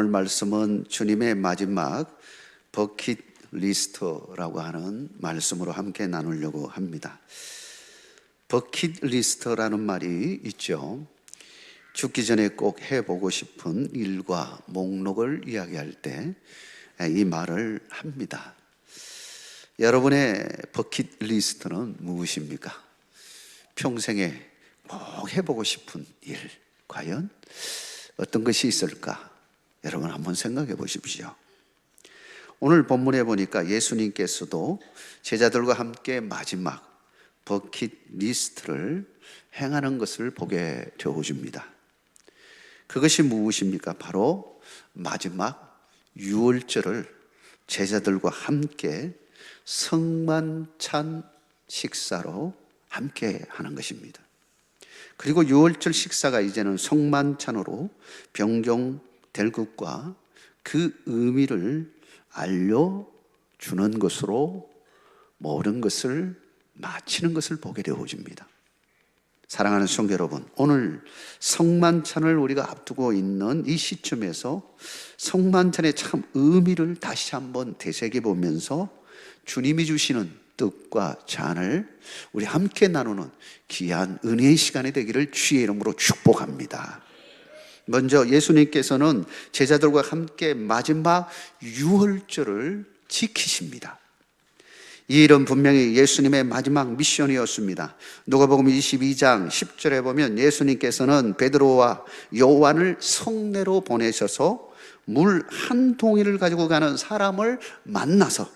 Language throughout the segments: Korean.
말씀은 주님의 마지막 버킷리스트라고 하는 말씀으로 함께 나누려고 합니다. 버킷리스트라는 말이 있죠. 죽기 전에 꼭 해보고 싶은 일과 목록을 이야기할 때 이 말을 합니다. 여러분의 버킷리스트는 무엇입니까? 평생에 꼭 해보고 싶은 일, 과연 어떤 것이 있을까? 여러분 한번 생각해 보십시오. 오늘 본문에 보니까 예수님께서도 제자들과 함께 마지막 버킷리스트를 행하는 것을 보게 되어줍니다. 그것이 무엇입니까? 바로 마지막 유월절을 제자들과 함께 성만찬 식사로 함께 하는 것입니다. 그리고 유월절 식사가 이제는 성만찬으로 변경될 것과 그 의미를 알려주는 것으로 모든 것을 마치는 것을 보게 되어집니다. 사랑하는 성도 여러분, 오늘 성만찬을 우리가 앞두고 있는 이 시점에서 성만찬의 참 의미를 다시 한번 되새겨 보면서 주님이 주시는 뜻과 잔을 우리 함께 나누는 귀한 은혜의 시간이 되기를 주의 이름으로 축복합니다. 먼저 예수님께서는 제자들과 함께 마지막 유월절을 지키십니다. 이 일은 분명히 예수님의 마지막 미션이었습니다. 누가복음 22장 10절에 보면 예수님께서는 베드로와 요한을 성내로 보내셔서 물 한 동이를 가지고 가는 사람을 만나서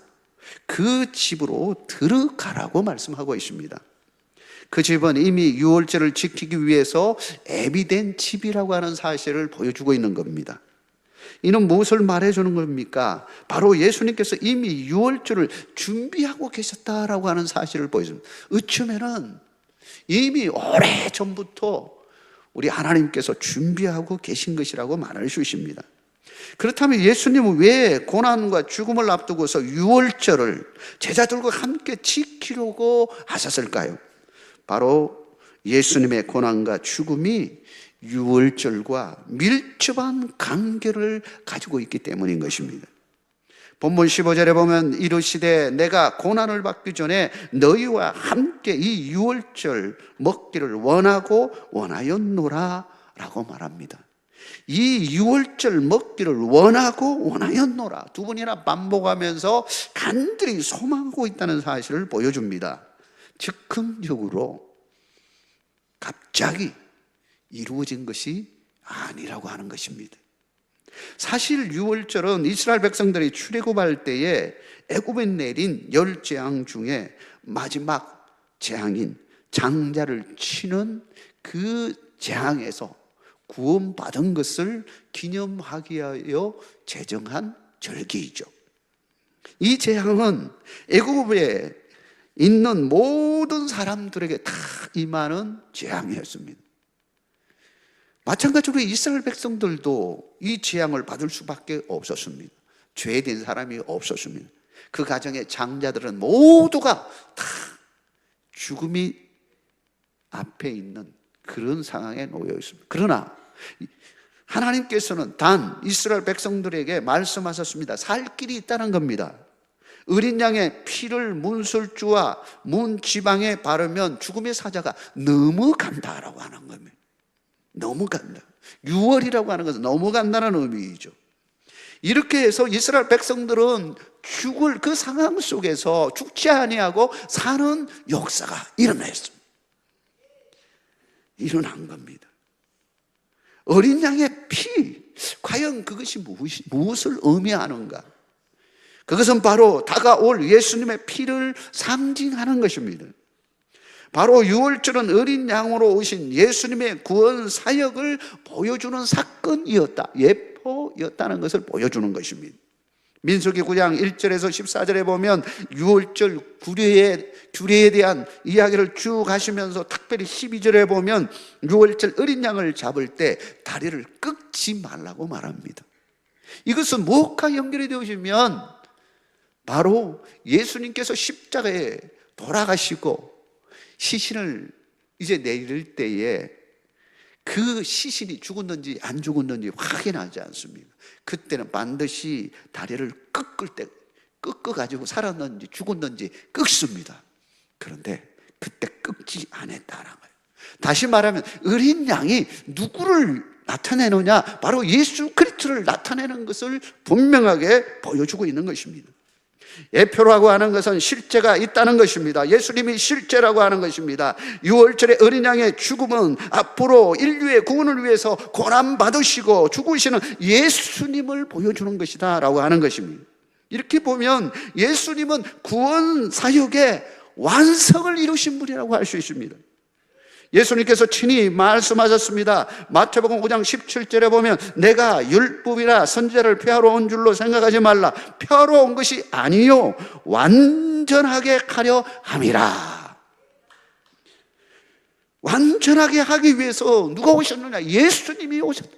그 집으로 들어가라고 말씀하고 있습니다. 그 집은 이미 유월절을 지키기 위해서 예비된 집이라고 하는 사실을 보여주고 있는 겁니다. 이는 무엇을 말해주는 겁니까? 바로 예수님께서 이미 유월절을 준비하고 계셨다라고 하는 사실을 보여줍니다. 어쩌면은 이미 오래전부터 우리 하나님께서 준비하고 계신 것이라고 말할 수 있습니다. 그렇다면 예수님은 왜 고난과 죽음을 앞두고서 유월절을 제자들과 함께 지키려고 하셨을까요? 바로 예수님의 고난과 죽음이 유월절과 밀접한 관계를 가지고 있기 때문인 것입니다. 본문 15절에 보면 이르시되 내가 고난을 받기 전에 너희와 함께 이 유월절 먹기를 원하였노라 라고 말합니다. 이 유월절 먹기를 원하였노라 두 번이나 반복하면서 간절히 소망하고 있다는 사실을 보여줍니다. 즉흥적으로 갑자기 이루어진 것이 아니라고 하는 것입니다. 사실 유월절은 이스라엘 백성들이 출애굽할 때에 애굽에 내린 10재앙 중에 마지막 재앙인 장자를 치는 그 재앙에서 구원받은 것을 기념하기 위하여 제정한 절기이죠. 이 재앙은 애굽에 있는 모든 사람들에게 다 임하는 재앙이었습니다. 마찬가지로 이스라엘 백성들도 이 재앙을 받을 수밖에 없었습니다. 죄된 사람이 없었습니다. 그 가정의 장자들은 모두가 다 죽음이 앞에 있는 그런 상황에 놓여 있습니다. 그러나 하나님께서는 단 이스라엘 백성들에게 말씀하셨습니다. 살 길이 있다는 겁니다. 어린 양의 피를 문설주와 문지방에 바르면 죽음의 사자가 넘어간다라고 하는 겁니다. 넘어간다. 유월이라고 하는 것은 넘어간다는 의미이죠. 이렇게 해서 이스라엘 백성들은 죽을 그 상황 속에서 죽지 아니하고 사는 역사가 일어났습니다. 일어난 겁니다. 어린 양의 피, 과연 그것이 무엇을 의미하는가? 그것은 바로 다가올 예수님의 피를 상징하는 것입니다. 바로 유월절은 어린 양으로 오신 예수님의 구원 사역을 보여주는 사건이었다, 예포였다는 것을 보여주는 것입니다. 민수기 9장 1절에서 14절에 보면 유월절 규례에 대한 이야기를 쭉 하시면서 특별히 12절에 보면 유월절 어린 양을 잡을 때 다리를 꺾지 말라고 말합니다. 이것은 무엇과 연결이 되어지면 바로 예수님께서 십자가에 돌아가시고 시신을 이제 내릴 때에 그 시신이 죽었는지 안 죽었는지 확인하지 않습니다. 그때는 반드시 다리를 꺾어가지고 살았는지 죽었는지 꺾습니다. 그런데 그때 꺾지 않았다는 거예요. 다시 말하면 어린 양이 누구를 나타내느냐? 바로 예수 그리스도를 나타내는 것을 분명하게 보여주고 있는 것입니다. 예표라고 하는 것은 실제가 있다는 것입니다. 예수님이 실제라고 하는 것입니다. 유월절의 어린 양의 죽음은 앞으로 인류의 구원을 위해서 고난받으시고 죽으시는 예수님을 보여주는 것이다 라고 하는 것입니다. 이렇게 보면 예수님은 구원 사역의 완성을 이루신 분이라고 할 수 있습니다. 예수님께서 친히 말씀하셨습니다. 마태복음 5장 17절에 보면 내가 율법이나 선지자를 폐하러 온 줄로 생각하지 말라. 폐하러 온 것이 아니요 완전하게 하려 함이라. 완전하게 하기 위해서 누가 오셨느냐? 예수님이 오셨다.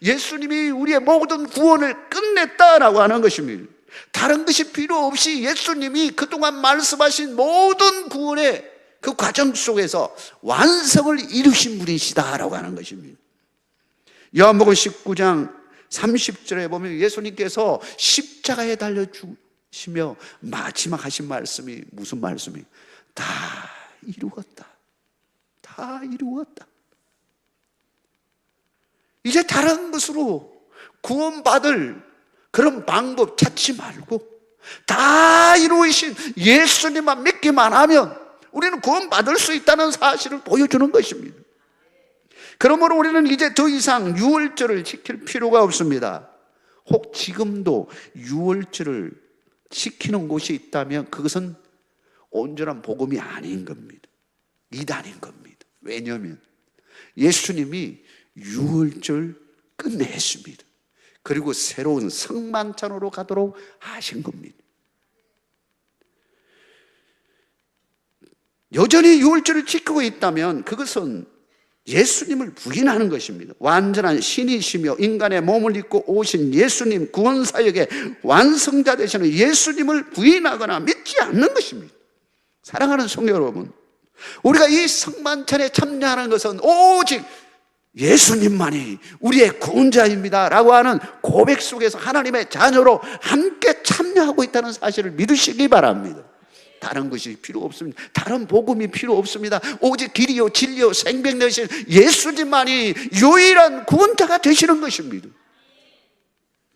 예수님이 우리의 모든 구원을 끝냈다라고 하는 것입니다. 다른 것이 필요 없이 예수님이 그동안 말씀하신 모든 구원의 그 과정 속에서 완성을 이루신 분이시다라고 하는 것입니다. 요한복음 19장 30절에 보면 예수님께서 십자가에 달려 죽으시며 마지막 하신 말씀이 무슨 말씀이에요? 다 이루었다. 다 이루었다. 이제 다른 것으로 구원받을 그런 방법 찾지 말고 다 이루신 예수님만 믿기만 하면 우리는 구원받을 수 있다는 사실을 보여주는 것입니다. 그러므로 우리는 이제 더 이상 유월절을 지킬 필요가 없습니다. 혹 지금도 유월절을 지키는 곳이 있다면 그것은 온전한 복음이 아닌 겁니다. 이단인 겁니다. 왜냐하면 예수님이 유월절 끝냈습니다. 그리고 새로운 성만찬으로 가도록 하신 겁니다. 여전히 유월절을 지키고 있다면 그것은 예수님을 부인하는 것입니다. 완전한 신이시며 인간의 몸을 입고 오신 예수님, 구원사역의 완성자 되시는 예수님을 부인하거나 믿지 않는 것입니다. 사랑하는 성도 여러분, 우리가 이 성만찬에 참여하는 것은 오직 예수님만이 우리의 구원자입니다 라고 하는 고백 속에서 하나님의 자녀로 함께 참여하고 있다는 사실을 믿으시기 바랍니다. 다른 것이 필요 없습니다. 다른 복음이 필요 없습니다. 오직 길이요 진리요 생명 되신 예수님만이 유일한 구원자가 되시는 것입니다.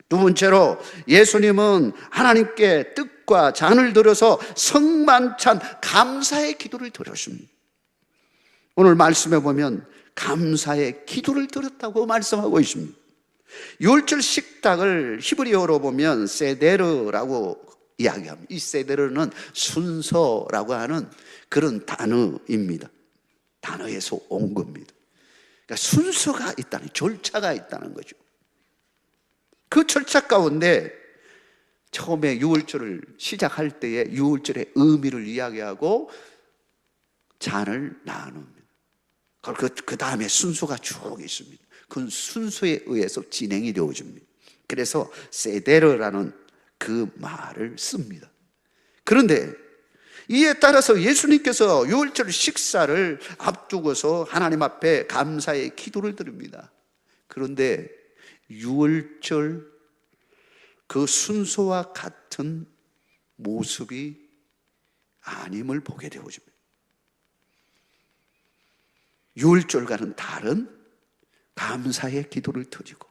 두 번째로 예수님은 하나님께 뜻과 잔을 들어서 성만찬 감사의 기도를 드렸습니다. 오늘 말씀해 보면 감사의 기도를 드렸다고 말씀하고 있습니다. 유월절 식탁을 히브리어로 보면 세데르라고 이야기합니다. 이 세데르는 순서라고 하는 그런 단어입니다. 단어에서 온 겁니다. 그러니까 순서가 있다는, 절차가 있다는 거죠. 그 절차 가운데 처음에 유월절을 시작할 때에 유월절의 의미를 이야기하고 잔을 나눕니다. 그 다음에 순서가 쭉 있습니다. 그 순서에 의해서 진행이 되어집니다. 그래서 세데르라는 그 말을 씁니다. 그런데 이에 따라서 예수님께서 유월절 식사를 앞두고서 하나님 앞에 감사의 기도를 드립니다. 그런데 유월절 그 순서와 같은 모습이 아님을 보게 되어집니다. 유월절과는 다른 감사의 기도를 드리고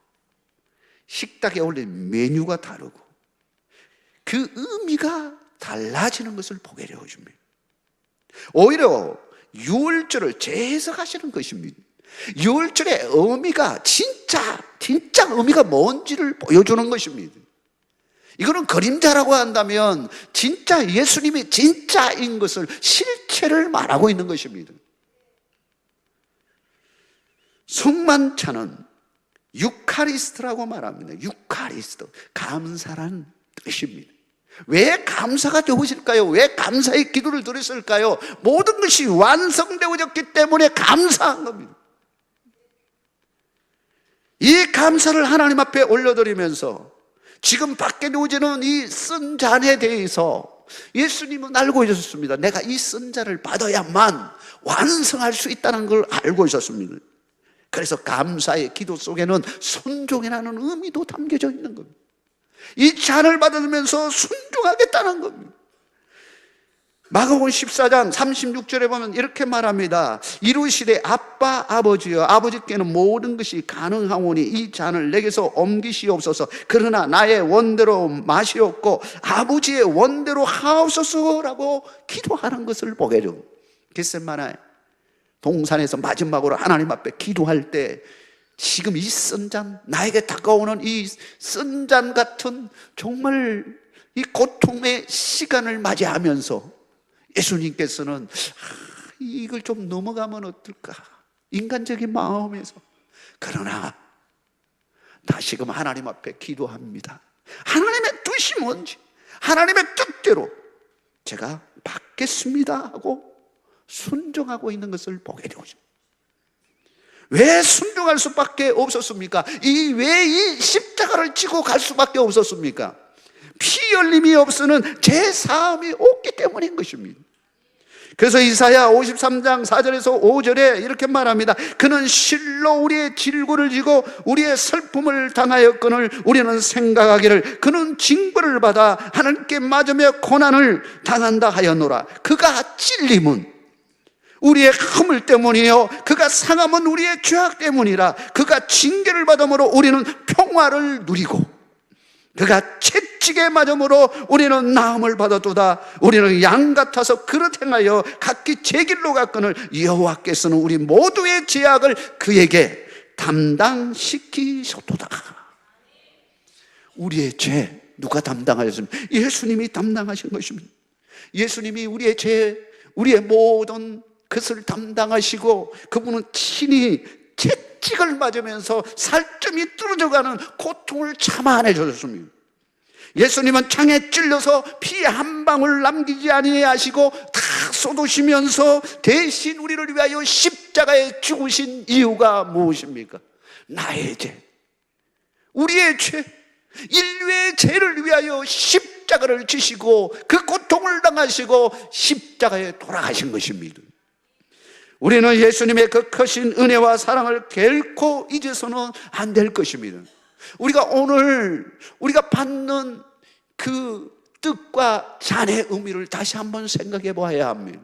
식탁에 올린 메뉴가 다르고 그 의미가 달라지는 것을 보게 되어줍니다. 오히려 유월절을 재해석하시는 것입니다. 유월절의 의미가 진짜 의미가 뭔지를 보여주는 것입니다. 이거는 그림자라고 한다면 진짜 예수님이 진짜인 것을 실체를 말하고 있는 것입니다. 성만찬은 유카리스트라고 말합니다. 유카리스트, 감사란 뜻입니다. 왜 감사가 되어질까요? 왜 감사의 기도를 드렸을까요? 모든 것이 완성되어졌기 때문에 감사한 겁니다. 이 감사를 하나님 앞에 올려드리면서 지금 밖에 놓여지는 이 쓴 잔에 대해서 예수님은 알고 있었습니다. 내가 이 쓴 잔을 받아야만 완성할 수 있다는 걸 알고 있었습니다. 그래서 감사의 기도 속에는 순종이라는 의미도 담겨져 있는 겁니다. 이 잔을 받으면서 순종하겠다는 겁니다. 마가복음 14장 36절에 보면 이렇게 말합니다. 이루시되 아빠 아버지여, 아버지께는 모든 것이 가능하오니 이 잔을 내게서 옮기시옵소서. 그러나 나의 원대로 마시옵고 아버지의 원대로 하옵소서라고 기도하는 것을 보게 됩니다. 겟세마네 동산에서 마지막으로 하나님 앞에 기도할 때 지금 이 쓴 잔, 나에게 다가오는 이 쓴 잔 같은 정말 이 고통의 시간을 맞이하면서 예수님께서는 이걸 좀 넘어가면 어떨까, 인간적인 마음에서. 그러나 다시금 하나님 앞에 기도합니다. 하나님의 뜻이 뭔지, 하나님의 뜻대로 제가 받겠습니다 하고 순종하고 있는 것을 보게 되죠. 왜 순종할 수밖에 없었습니까? 왜 이 십자가를 지고 갈 수밖에 없었습니까? 피 흘림이 없으는 제사함이 없기 때문인 것입니다. 그래서 이사야 53장 4절에서 5절에 이렇게 말합니다. 그는 실로 우리의 질고를 지고 우리의 슬픔을 당하였거늘 우리는 생각하기를 그는 징벌을 받아 하나님께 맞으며 고난을 당한다 하였노라. 그가 찔림은 우리의 허물 때문이요 그가 상함은 우리의 죄악 때문이라. 그가 징계를 받음으로 우리는 평화를 누리고 그가 채찍에 맞음으로 우리는 나음을 받았도다. 우리는 양 같아서 그릇 행하여 각기 제 길로 갔거늘 여호와께서는 우리 모두의 죄악을 그에게 담당시키셨도다. 우리의 죄 누가 담당하셨습니까? 예수님이 담당하신 것입니다. 예수님이 우리의 죄, 우리의 모든 것을 담당하시고 그분은 친히 채찍을 맞으면서 살점이 떨어져가는 고통을 참아내 주셨습니다. 예수님은 창에 찔려서 피 한 방울 남기지 아니하시고 다 쏟으시면서 대신 우리를 위하여 십자가에 죽으신 이유가 무엇입니까? 나의 죄, 우리의 죄, 인류의 죄를 위하여 십자가를 지시고 그 고통을 당하시고 십자가에 돌아가신 것입니다. 우리는 예수님의 그 크신 은혜와 사랑을 결코 잊어서는 안 될 것입니다. 우리가 오늘 우리가 받는 그 뜻과 잔의 의미를 다시 한번 생각해 봐야 합니다.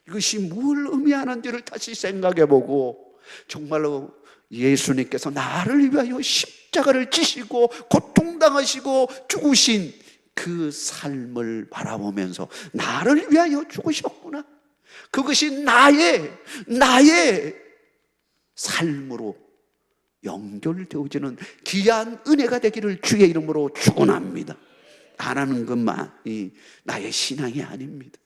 이것이 뭘 의미하는지를 다시 생각해 보고 정말로 예수님께서 나를 위하여 십자가를 지시고 고통당하시고 죽으신 그 삶을 바라보면서 나를 위하여 죽으셨구나, 그것이 나의 삶으로 연결되어지는 귀한 은혜가 되기를 주의 이름으로 축원합니다. 안 하는 것만이 나의 신앙이 아닙니다.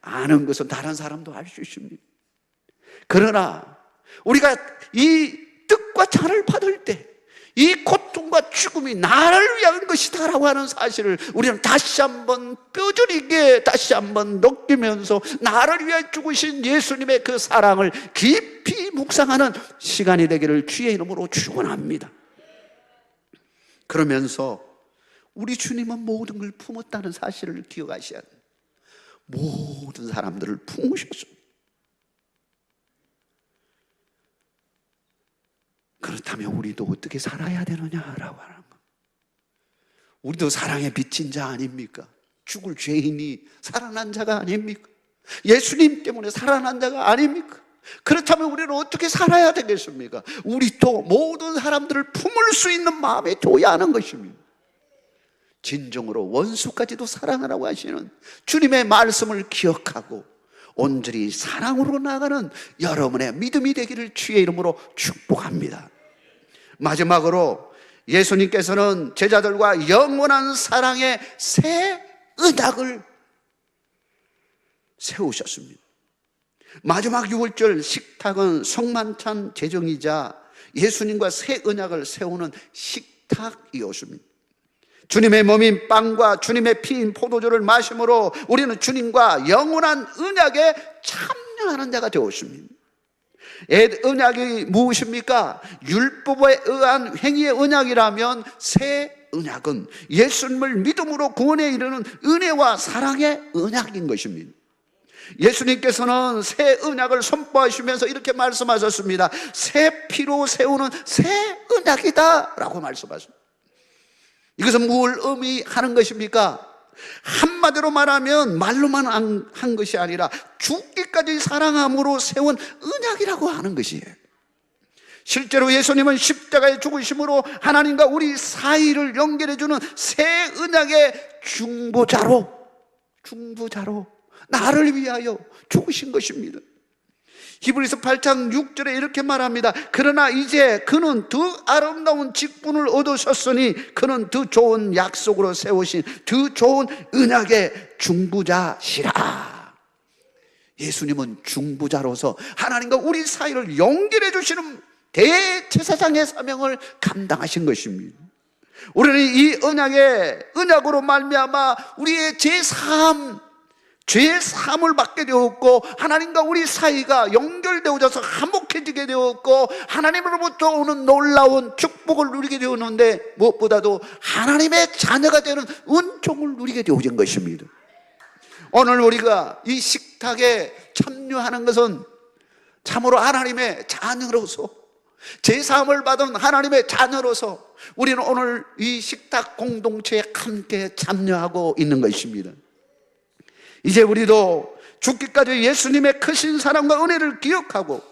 아는 것은 다른 사람도 알 수 있습니다. 그러나 우리가 이 뜻과 잔을 받을 때 이 고통과 죽음이 나를 위한 것이다라고 하는 사실을 우리는 다시 한번 뼈저리게 다시 한번 느끼면서 나를 위해 죽으신 예수님의 그 사랑을 깊이 묵상하는 시간이 되기를 주의 이름으로 축원합니다. 그러면서 우리 주님은 모든 걸 품었다는 사실을 기억하셔야 돼요. 모든 사람들을 품으셨습니다. 그렇다면 우리도 어떻게 살아야 되느냐라고 하는 것. 우리도 사랑의 빚진 자 아닙니까? 죽을 죄인이 살아난 자가 아닙니까? 예수님 때문에 살아난 자가 아닙니까? 그렇다면 우리는 어떻게 살아야 되겠습니까? 우리도 모든 사람들을 품을 수 있는 마음에 둬야 하는 것입니다. 진정으로 원수까지도 사랑하라고 하시는 주님의 말씀을 기억하고 온전히 사랑으로 나가는 여러분의 믿음이 되기를 주의 이름으로 축복합니다. 마지막으로 예수님께서는 제자들과 영원한 사랑의 새 언약을 세우셨습니다. 마지막 6월절 식탁은 성만찬 제정이자 예수님과 새 언약을 세우는 식탁이었습니다. 주님의 몸인 빵과 주님의 피인 포도주를 마심으로 우리는 주님과 영원한 언약에 참여하는 자가 되었습니다. 옛 언약이 무엇입니까? 율법에 의한 행위의 언약이라면 새 언약은 예수님을 믿음으로 구원에 이르는 은혜와 사랑의 언약인 것입니다. 예수님께서는 새 언약을 선포하시면서 이렇게 말씀하셨습니다. 새 피로 세우는 새 언약이다 라고 말씀하셨습니다. 이것은 뭘 의미하는 것입니까? 한마디로 말하면 말로만 한 것이 아니라 죽기까지 사랑함으로 세운 언약이라고 하는 것이에요. 실제로 예수님은 십자가의 죽으심으로 하나님과 우리 사이를 연결해주는 새 언약의 중보자로 나를 위하여 죽으신 것입니다. 히브리서 8장 6절에 이렇게 말합니다. 그러나 이제 그는 더 아름다운 직분을 얻으셨으니 그는 더 좋은 약속으로 세우신 더 좋은 언약의 중보자시라. 예수님은 중보자로서 하나님과 우리 사이를 연결해 주시는 대제사장의 사명을 감당하신 것입니다. 우리는 이 언약으로 말미암아 우리의 죄의 사함을 받게 되었고, 하나님과 우리 사이가 연결되어져서 화목해지게 되었고, 하나님으로부터 오는 놀라운 축복을 누리게 되었는데, 무엇보다도 하나님의 자녀가 되는 은총을 누리게 되어진 것입니다. 오늘 우리가 이 식탁에 참여하는 것은 참으로 하나님의 자녀로서, 제사함을 받은 하나님의 자녀로서 우리는 오늘 이 식탁 공동체에 함께 참여하고 있는 것입니다. 이제 우리도 죽기까지 예수님의 크신 사랑과 은혜를 기억하고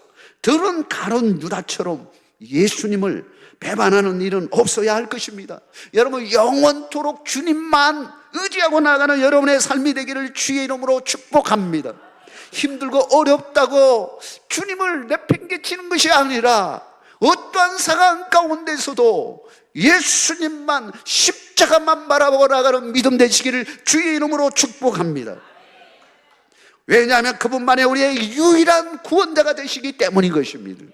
들은 가론 유다처럼 예수님을 배반하는 일은 없어야 할 것입니다. 여러분, 영원토록 주님만 의지하고 나가는 여러분의 삶이 되기를 주의 이름으로 축복합니다. 힘들고 어렵다고 주님을 내팽개치는 것이 아니라 어떠한 상황 가운데서도 예수님만, 십자가만 바라보고 나가는 믿음 되시기를 주의 이름으로 축복합니다. 왜냐하면 그분만이 우리의 유일한 구원자가 되시기 때문인 것입니다.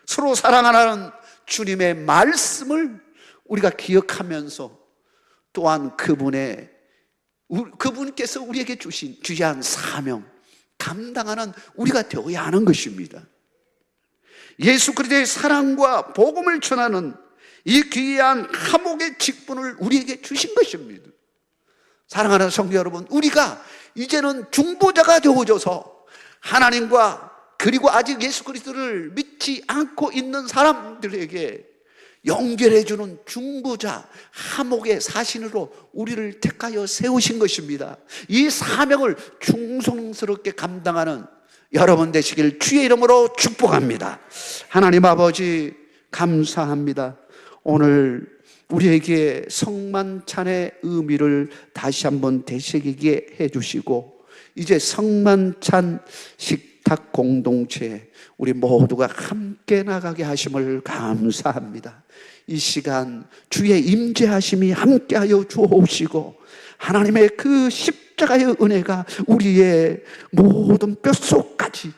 서로 사랑하는 주님의 말씀을 우리가 기억하면서 또한 그분께서 우리에게 주시한 사명 감당하는 우리가 되어야 하는 것입니다. 예수 그리스도의 사랑과 복음을 전하는 이 귀한 화목의 직분을 우리에게 주신 것입니다. 사랑하는 성도 여러분, 우리가 이제는 중보자가 되어져서 하나님과, 그리고 아직 예수 그리스도를 믿지 않고 있는 사람들에게 연결해주는 중보자, 화목의 사신으로 우리를 택하여 세우신 것입니다. 이 사명을 충성스럽게 감당하는 여러분 되시길 주의 이름으로 축복합니다. 하나님 아버지, 감사합니다. 오늘 우리에게 성만찬의 의미를 다시 한번 되새기게 해주시고, 이제 성만찬 식탁 공동체에 우리 모두가 함께 나가게 하심을 감사합니다. 이 시간 주의 임재하심이 함께하여 주옵시고, 하나님의 그 십자가의 은혜가 우리의 모든 뼛속까지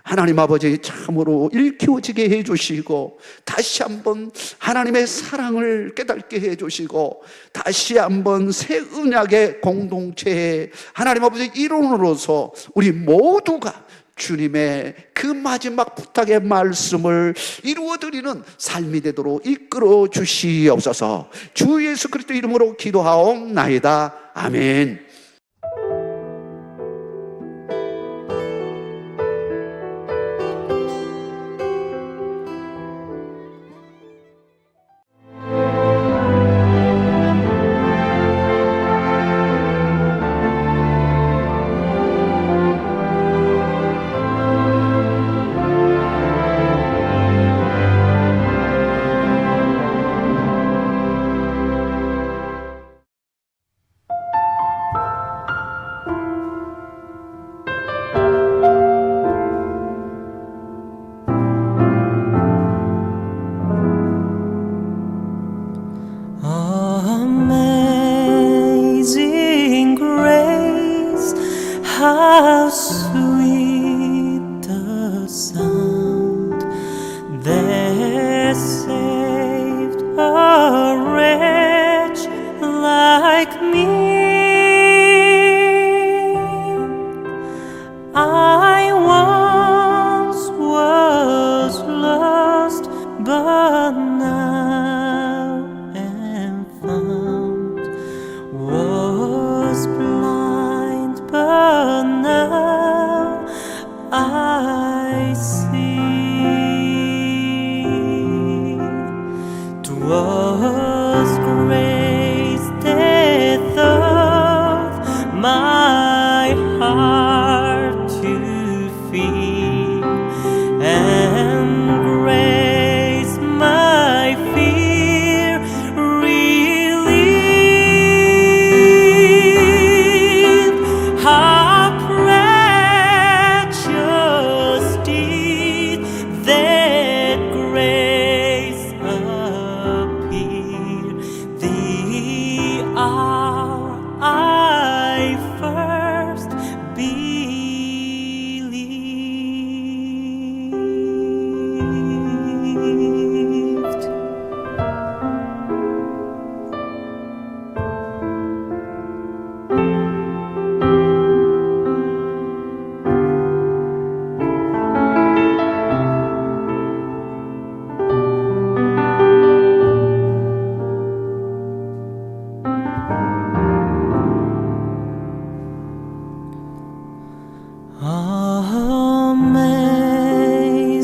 하나님 아버지 참으로 일깨워지게 해주시고, 다시 한번 하나님의 사랑을 깨닫게 해주시고, 다시 한번 새 언약의 공동체에 하나님 아버지 일원으로서 우리 모두가 주님의 그 마지막 부탁의 말씀을 이루어드리는 삶이 되도록 이끌어 주시옵소서. 주 예수 그리스도 이름으로 기도하옵나이다. 아멘. Amazing grace, how sweet the sound that saved a wretch like me. I once was lost, but now am found. Was blind, but now 'twas grace that taught my heart to fear, and grace my fear relieved. How precious did that grace appear the hour I first believed.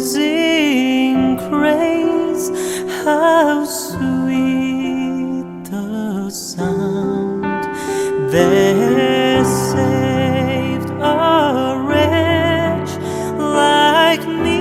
Amazing grace, how sweet the sound that saved a wretch like me.